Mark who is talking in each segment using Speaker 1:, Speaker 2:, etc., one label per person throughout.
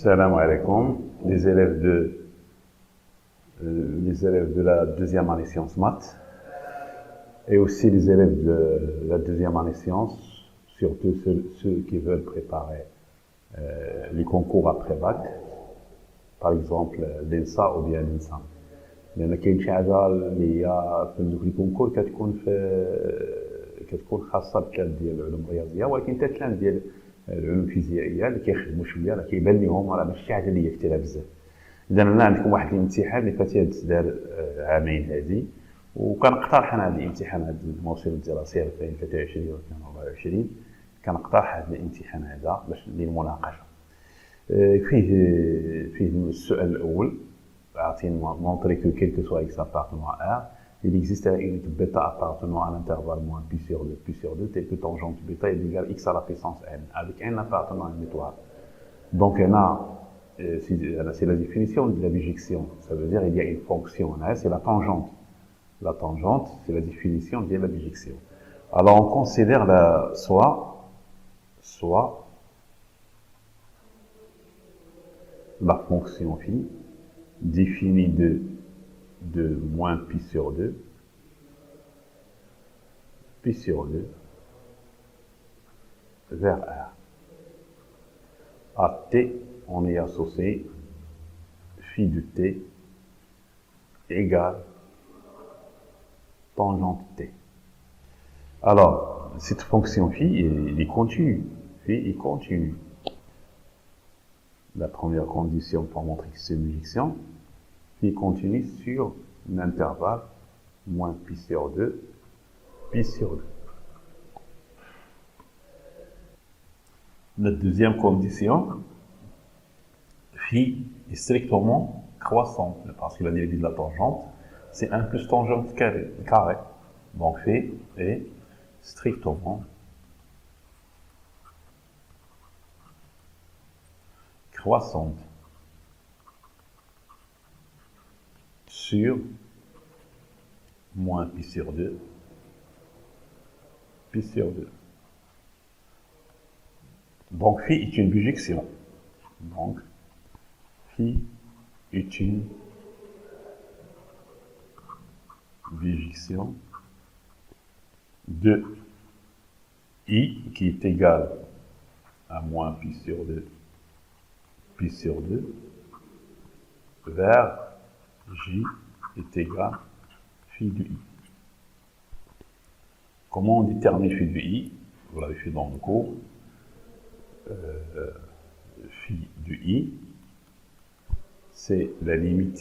Speaker 1: Salam alaikum, les élèves de la deuxième année sciences maths et aussi les élèves de la deuxième année sciences, surtout ceux qui veulent préparer les concours après bac, par exemple l'ENSA ou bien l'INSA. لأن كاين شي حاجة اللي هي في دوك لي كونكور كتكون خاصة بكاد ديال العلوم الرياضية، ولكن حتى كان ديال العلوم الفيزيائية اللي كيخدموا شوية راه كيبان لهم راه ماشي شي حاجة اللي هي كثيرة بزاف. إذا أنا عندكم واحد الامتحان اللي فات دار عامين هادي، وكنقترح أنا هاد الامتحان هاد الموسم الدراسي 2023 و 2024 كنقترح هاد الامتحان هذا باش للمناقشة. فيه السؤال الأول. Montrer que quel que soit x appartenant à R, il existe une unité bêta appartenant à l'intervalle moins pi sur 2, tel que tangente bêta est égale x à la puissance n, avec n appartenant à une étoile. Donc, c'est la définition de la bijection. Ça veut dire qu'il y a une fonction, c'est la tangente. La tangente, c'est la définition de la bijection. Alors, on considère soit la fonction phi définie de moins pi sur 2, vers R. À t, on est associé phi de t égale tangente t. Alors, cette fonction phi, elle est continue. Phi est continue. La première condition pour montrer que c'est une bijection, phi continue sur un intervalle moins pi sur 2, pi sur 2. La deuxième condition, phi est strictement croissante, parce que la dérivée de la tangente, c'est 1 plus tangente carré. Donc phi est strictement croissante sur moins pi sur 2, pi sur 2. Donc phi est une bijection. Donc phi est une bijection de i qui est égal à moins pi sur 2, pi sur 2, vers j est égal à phi de i. Comment on détermine phi de i? Vous l'avez fait dans le cours. Phi de i, c'est la limite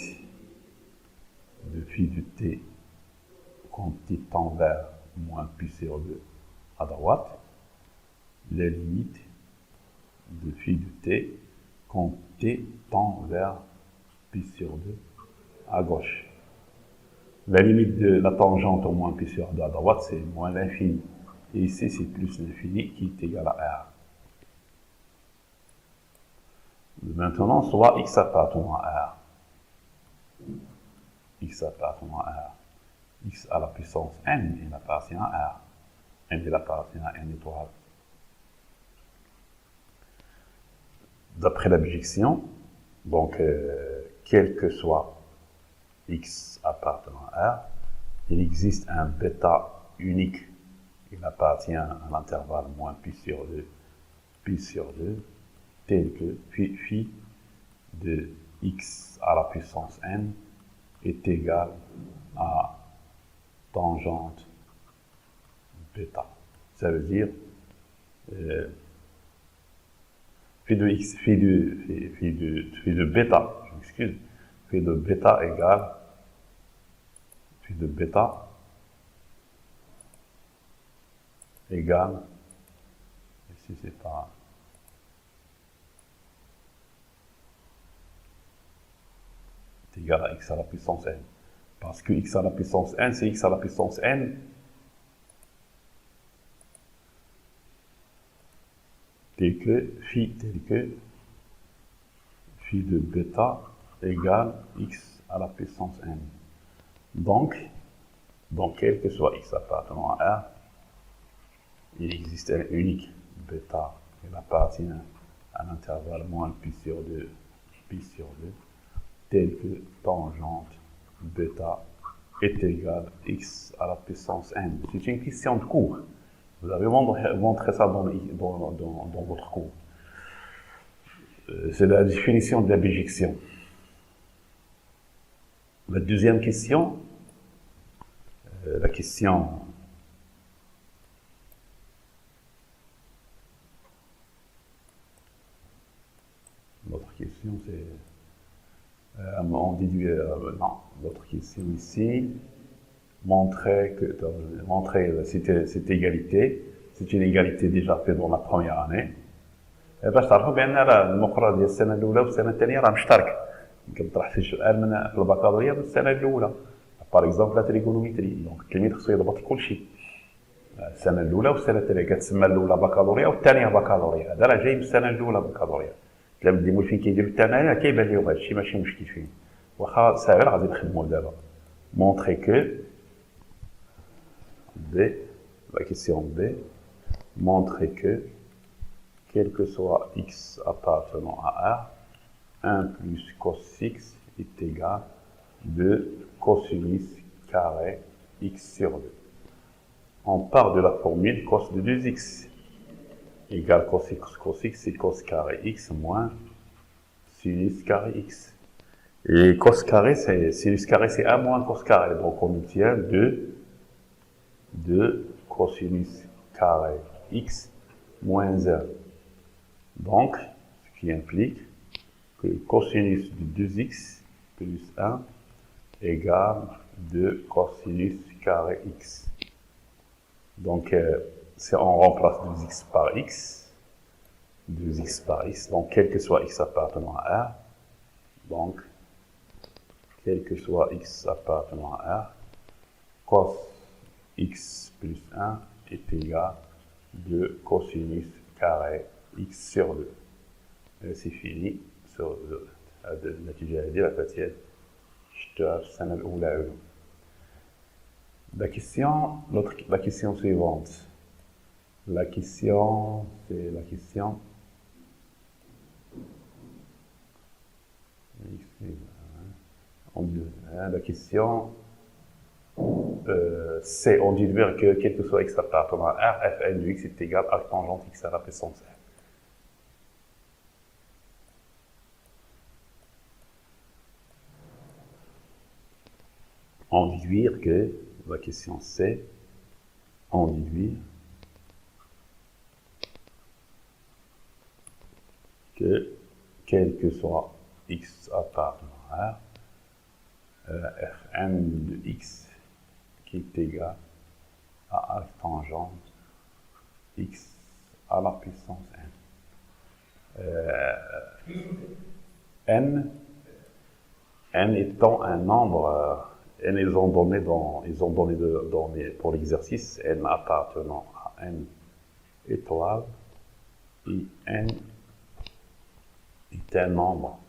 Speaker 1: de phi de t quand t tend vers moins pi sur 2 à droite, la limite de phi de t quand t tend vers pi sur 2 à gauche. La limite de la tangente au moins pi sur 2 à droite, c'est moins l'infini. Et ici, c'est plus l'infini qui est égal à R. Maintenant, soit x appartenant à R. X appartenant à R. X à la puissance n, il appartient à R. N, il appartient à n étoile. D'après la bijection, donc, quel que soit x appartenant à R, il existe un bêta unique. Il appartient à l'intervalle moins pi sur 2, tel que phi de x à la puissance n est égal à tangente bêta. Ça veut dire phi de bêta, je m'excuse, phi de bêta égale phi de bêta égale, ici c'est pas, c'est égal à x à la puissance n, parce que x à la puissance n, c'est x à la puissance n tel que phi de bêta égale x à la puissance n. Donc quel que soit x appartenant à R, il existe un unique bêta, il appartient à l'intervalle moins pi sur 2, tel que tangente bêta est égale x à la puissance n. C'est une question de cours. Vous avez montré ça dans votre cours. C'est la définition de la bijection. La deuxième question, la question l'autre question c'est on déduit non, l'autre question ici montrer cette égalité, c'est une égalité déjà faite dans la première année. باش تعرفوا بان المقرر ديال السنه الاولى والسنه الثانيه راه مشترك. يمكن طرح في السؤال من البكالوريا من السنه الاولى. باغ اكزومبل لا تريغونومتري، دونك التلميذ خصو يضبط كل شيء. السنه الاولى والسنه الثانيه كتسمى الاولى بكالوريا والثانيه بكالوريا، هذا راه جاي من السنه الاولى بكالوريا. التلاميذ اللي مولفين كيديروا الثانيه كيبان لهم هذا الشيء ماشي مشكل فيه، واخا ساهل غادي نخدموا دابا. مونطري كو B, la question B, montrer que, quel que soit x appartenant à R, 1 plus cos x est égal à 2 cosinus carré x sur 2. On part de la formule cos de 2x égale cos x, c'est cos carré x moins sinus carré x. Et cos carré, sinus carré, c'est 1 moins cos carré, donc on obtient 2 cosinus carré x moins 1. Donc, ce qui implique que cosinus de 2x plus 1 égale 2 cosinus carré x. Donc, on remplace 2x par x, donc quel que soit x appartenant à R, donc, quel que soit x appartenant à R, cos x plus 1 est égal à 2 cosinus carré x sur 2. Et c'est fini. النتيجة هذه راه فاتت شفتوها في السنة الأولى علوم. La question suivante. La question, c'est la question. La question. C'est on dit que quel que soit x appartenant à R, fn de x est égal à tangente x à la puissance r. En déduire que, la question c'est, en déduire que quel que soit x appartenant à R, fn de x qui est égal à arc tangente x à la puissance n. N étant un nombre, n ils ont donné pour l'exercice n appartenant à n étoile et n est un nombre.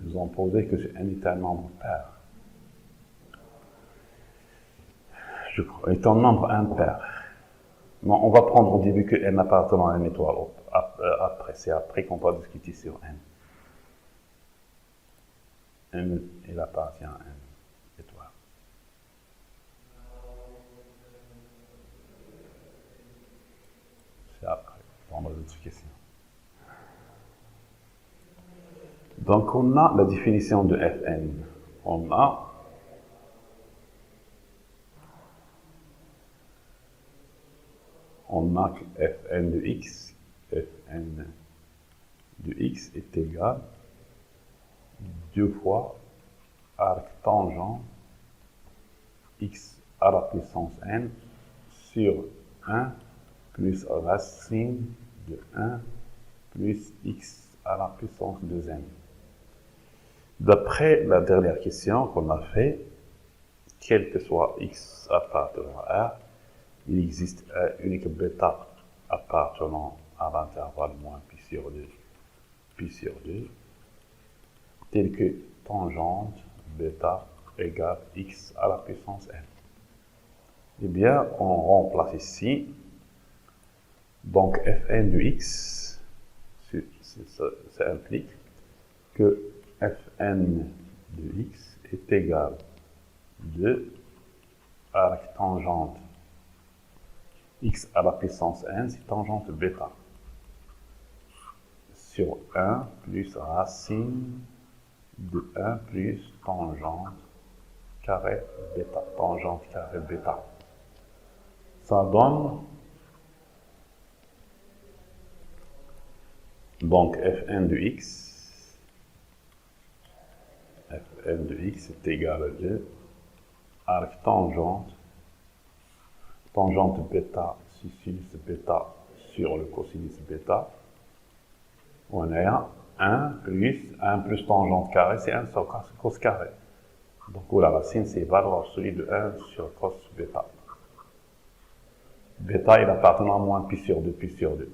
Speaker 1: Ils ont posé que n est un nombre pair. Je crois, est un nombre impair. Non, on va prendre au début que n appartenant à une étoile. Après, c'est après qu'on va discuter sur n. N, il appartient à n étoile. C'est après, dans la question. Donc, on a la définition de Fn. On a que Fn de x, Fn de x est égal à 2 fois arc tangent x à la puissance n sur 1 plus racine de 1 plus x à la puissance de n. D'après la dernière question qu'on a fait, quel que soit x appartenant à R, il existe un unique bêta appartenant à l'intervalle moins pi sur 2, tel que tangente bêta égale x à la puissance n. Eh bien, on remplace ici Donc Fn de x, ça implique que Fn de x est égal de arc tangente x à la puissance n, c'est tangente bêta, sur 1 plus racine de 1 plus tangente carré bêta, tangente carré bêta. Ça donne donc Fn de x est égal à 2 arc tangente bêta sur sinus bêta sur le cosinus bêta. On a 1 plus tangente carré, c'est 1 sur cos carré. Donc où la racine, c'est valeur absolue de 1 sur cos bêta. Bêta, il appartient à moins pi sur 2, pi sur 2.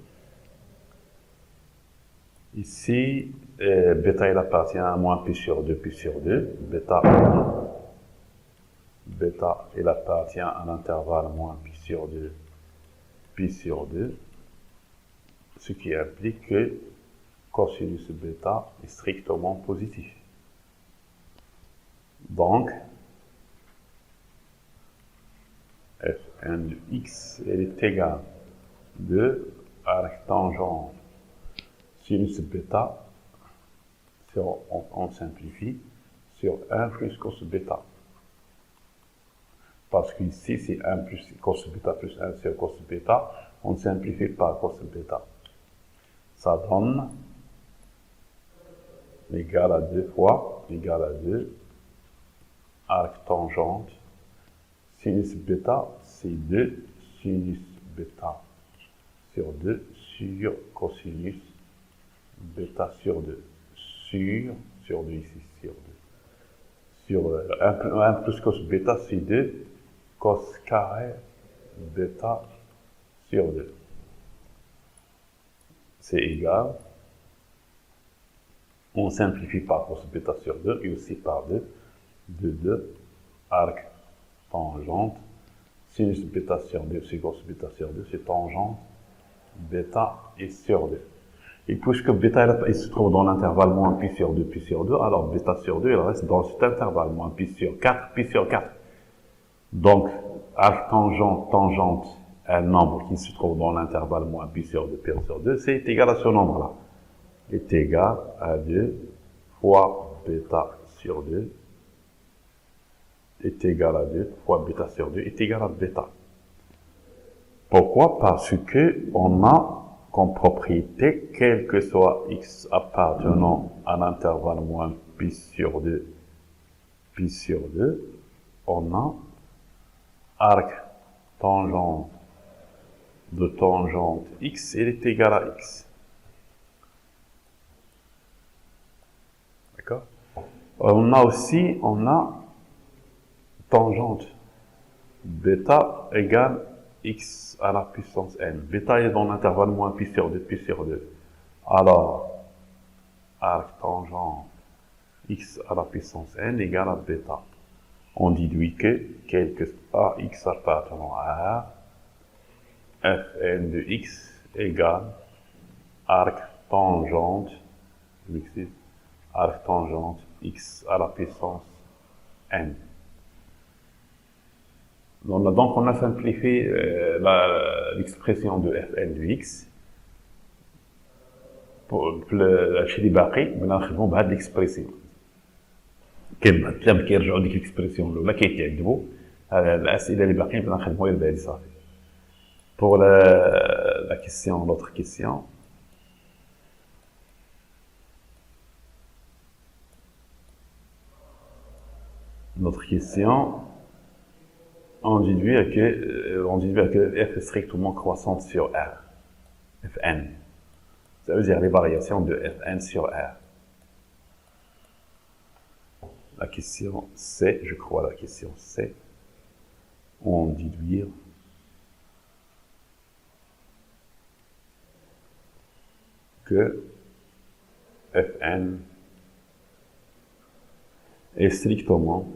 Speaker 1: Ici, bêta, il appartient à moins pi sur 2, pi sur 2. Bêta, il appartient à l'intervalle moins pi sur 2, pi sur 2. Ce qui implique que cosinus bêta est strictement positif. Donc, Fn de x est égal de arc tangente sinus bêta, on simplifie, sur 1 plus cos bêta. Parce qu'ici, c'est 1 plus cos bêta plus 1 sur cos bêta, on simplifie par cos bêta. Ça donne égal à 2 fois, égal à 2, arc tangente, sinus bêta, c'est 2 sinus bêta sur 2 sur cosinus bêta sur 2, sur 2 ici, sur 2. Sur 1 plus cos bêta, c'est 2 cos carré bêta sur 2. C'est égal. On simplifie par cos bêta sur 2 et aussi par 2. De 2 arc tangente sinus bêta sur 2, c'est cos bêta sur 2, c'est tangente bêta et sur 2. Et puisque bêta il se trouve dans l'intervalle moins pi sur 2, pi sur 2, alors bêta sur 2, il reste dans cet intervalle moins pi sur 4, pi sur 4. Donc, arc tangente, un nombre qui se trouve dans l'intervalle moins pi sur 2, pi sur 2, c'est égal à ce nombre-là. Est égal à 2 fois bêta sur 2 est égal à 2 fois bêta sur 2 est égal à bêta. Pourquoi? Parce que on a comme propriété, quel que soit x appartenant à l'intervalle moins pi sur 2, on a arc tangente de tangente x, elle est égale à x. D'accord? On a tangente bêta égale x à la puissance n. Bêta est dans l'intervalle moins pi sur 2, pi sur 2. Alors, arc tangente x à la puissance n égale à bêta. On déduit que, quel que soit x appartenant à R, fn de x égale arc tangente x à la puissance n. Donc on a simplifié l'expression de fn de x. Pour الشيء اللي باقي بدنا نخدموا بهذه الاكسبريسيون. كما كيرجعوا ديك الاكسبريسيون الاولى كيتعذبوا الاسئله اللي باقيين بدنا نخدموا غير بهذه صافي. Pour la question, l'autre question. Notre question, on déduit que f est strictement croissante sur R, Fn. Ça veut dire les variations de Fn sur R. La question C, je crois la question C, on déduire que Fn est strictement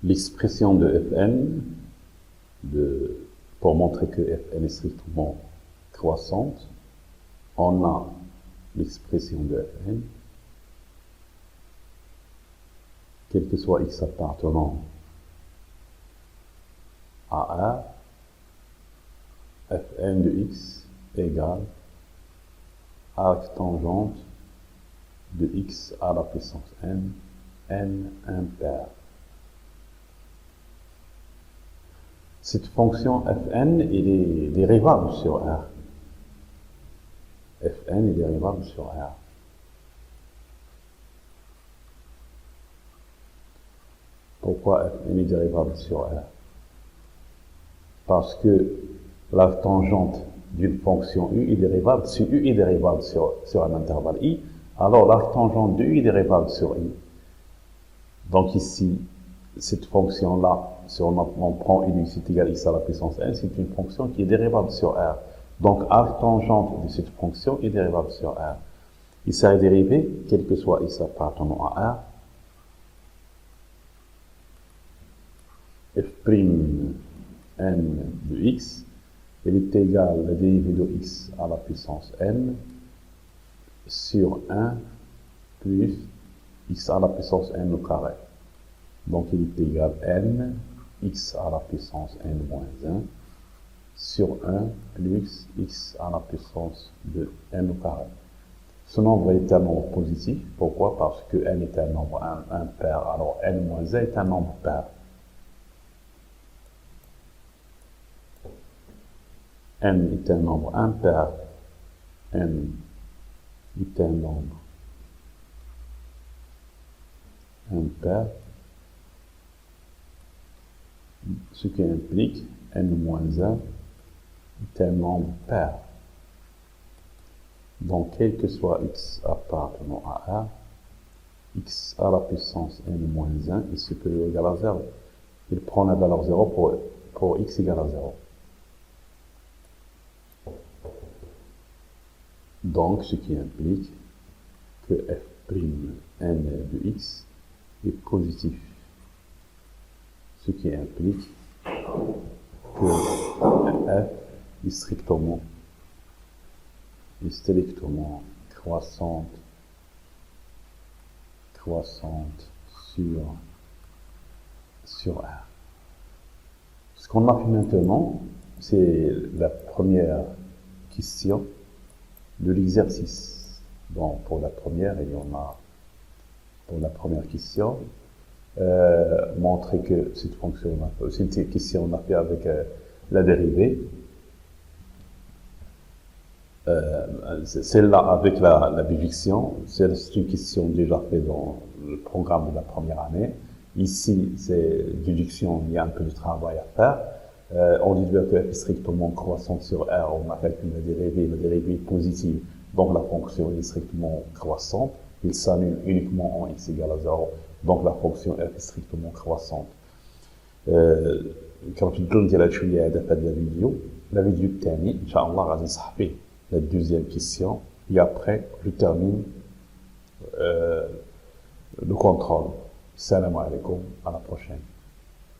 Speaker 1: l'expression de Fn, pour montrer que Fn est strictement croissante, on a l'expression de Fn, quel que soit x appartenant à R, Fn de x égale arc tangente de x à la puissance n, n impair. Cette fonction Fn est dérivable sur R. Fn est dérivable sur R. Pourquoi Fn est dérivable sur R? Parce que la tangente d'une fonction u est dérivable. Si u est dérivable sur un intervalle i, alors la tangente de u est dérivable sur i. Donc ici, cette fonction-là, si on prend u est égal à x à la puissance n, c'est une fonction qui est dérivable sur R. Donc arc tangente de cette fonction est dérivable sur R. Il serait dérivé, quel que soit x appartenant à R, f' n de x, elle est égale à la dérivée de x à la puissance n sur 1 plus x à la puissance n au carré. Donc il est égal à n x à la puissance n moins 1 sur 1 plus x à la puissance de n au carré. Ce nombre est un nombre positif. Pourquoi? Parce que n est un nombre impair, alors n moins 1 est un nombre pair. N est un nombre impair, n est un nombre impair, ce qui implique n-1 est un nombre pair. Donc, quel que soit x appartenant à R, x à la puissance n-1 est supérieur ou égal à 0. Il prend la valeur 0 pour x égale à 0. Donc, ce qui implique que f'n de x est positif. Ce qui implique que f est strictement croissante sur R. Ce qu'on a fait maintenant, c'est la première question de l'exercice. Donc, pour la première, il y en a, pour la première question, montrer que cette fonction, cette question, on a fait avec la dérivée. Celle-là avec la déduction, c'est une question déjà faite dans le programme de la première année. Ici, c'est déduction, il y a un peu de travail à faire. On dit que f est strictement croissante sur R, on a calculé la dérivée est positive, donc la fonction est strictement croissante. Il s'annule uniquement en x égale à 0, donc la fonction f est strictement croissante. Quand tu donnes la vidéo الثاني إن شاء الله غادي نصح فيه la deuxième question, et après je termine le contrôle. Salam alaikum, à la prochaine.